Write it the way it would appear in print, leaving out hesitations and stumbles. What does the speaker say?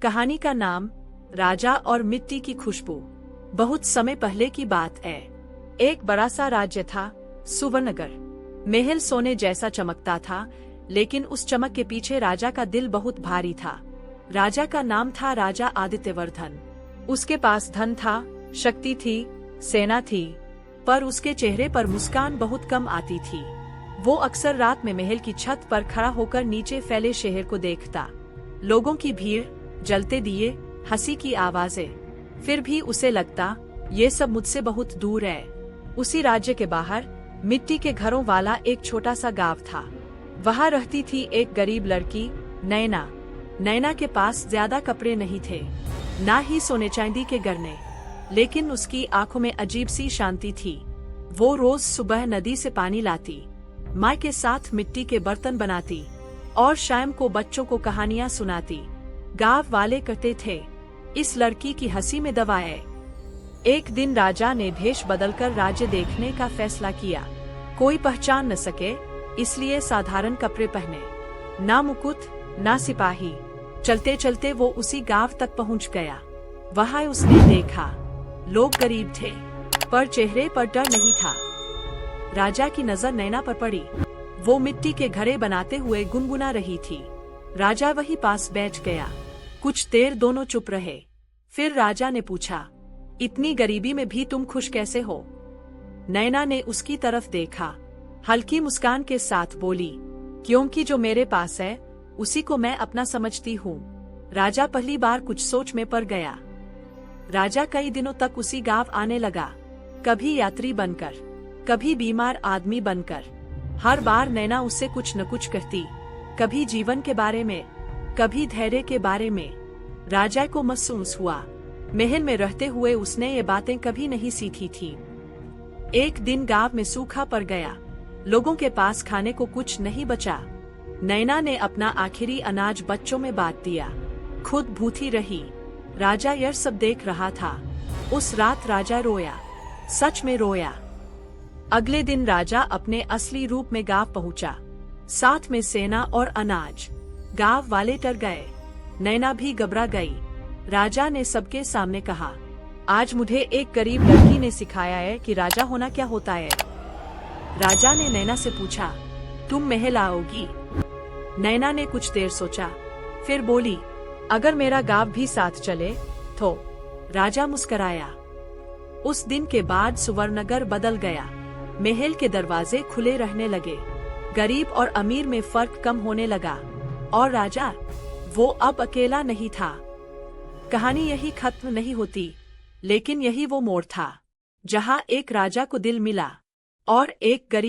कहानी का नाम राजा और मिट्टी की खुशबू। बहुत समय पहले की बात है। एक बड़ा सा राज्य था, सुवर्णनगर। महल सोने जैसा चमकता था, लेकिन उस चमक के पीछे राजा का दिल बहुत भारी था। राजा का नाम था राजा आदित्यवर्धन। उसके पास धन था, शक्ति थी, सेना थी, पर उसके चेहरे पर मुस्कान बहुत कम आती थी। वो अक्सर रात में महल की छत पर खड़ा होकर नीचे फैले शहर को देखता। लोगों की भीड़, जलते दिए, हंसी की आवाजें। फिर भी उसे लगता, ये सब मुझसे बहुत दूर है। उसी राज्य के बाहर मिट्टी के घरों वाला एक छोटा सा गांव था। वहाँ रहती थी एक गरीब लड़की, नैना। नैना के पास ज्यादा कपड़े नहीं थे, ना ही सोने चांदी के गहने, लेकिन उसकी आंखों में अजीब सी शांति थी। वो रोज सुबह नदी से पानी लाती, माँ के साथ मिट्टी के बर्तन बनाती और शाम को बच्चों को कहानियाँ सुनाती। गांव वाले कहते थे, इस लड़की की हंसी में दवा है। एक दिन राजा ने भेष बदलकर राज्य देखने का फैसला किया। कोई पहचान न सके, इसलिए साधारण कपड़े पहने, ना मुकुट, ना सिपाही। चलते चलते वो उसी गांव तक पहुंच गया। वहां उसने देखा, लोग गरीब थे, पर चेहरे पर डर नहीं था। राजा की नजर नैना पर पड़ी। वो मिट्टी के घड़े बनाते हुए गुनगुना रही थी। राजा वहीं पास बैठ गया। कुछ देर दोनों चुप रहे। फिर राजा ने पूछा, इतनी गरीबी में भी तुम खुश कैसे हो? नैना ने उसकी तरफ देखा, हल्की मुस्कान के साथ बोली, क्योंकि जो मेरे पास है उसी को मैं अपना समझती हूँ। राजा पहली बार कुछ सोच में पड़ गया। राजा कई दिनों तक उसी गांव आने लगा, कभी यात्री बनकर, कभी बीमार आदमी बनकर। हर बार नैना उससे कुछ न कुछ कहती, कभी जीवन के बारे में, कभी धैर्य के बारे में। राजा को महसूस हुआ, महल में रहते हुए उसने ये बातें कभी नहीं सीखी थी। एक दिन गांव में सूखा पड़ गया, लोगों के पास खाने को कुछ नहीं बचा। नैना ने अपना आखिरी अनाज बच्चों में बांट दिया, खुद भूखी रही। राजा यह सब देख रहा था। उस रात राजा रोया, सच में रोया। अगले दिन राजा अपने असली रूप में गांव पहुंचा, साथ में सेना और अनाज। गांव वाले डर गए, नैना भी घबरा गई। राजा ने सबके सामने कहा, आज मुझे एक गरीब लड़की ने सिखाया है कि राजा होना क्या होता है। राजा ने नैना से पूछा, तुम महल आओगी? नैना ने कुछ देर सोचा, फिर बोली, अगर मेरा गांव भी साथ चले तो। राजा मुस्कराया। उस दिन के बाद सुवर्णनगर बदल गया। महल के दरवाजे खुले रहने लगे, गरीब और अमीर में फर्क कम होने लगा, और राजा, वो अब अकेला नहीं था। कहानी यही खत्म नहीं होती, लेकिन यही वो मोड़ था, जहाँ एक राजा को दिल मिला और एक गरीब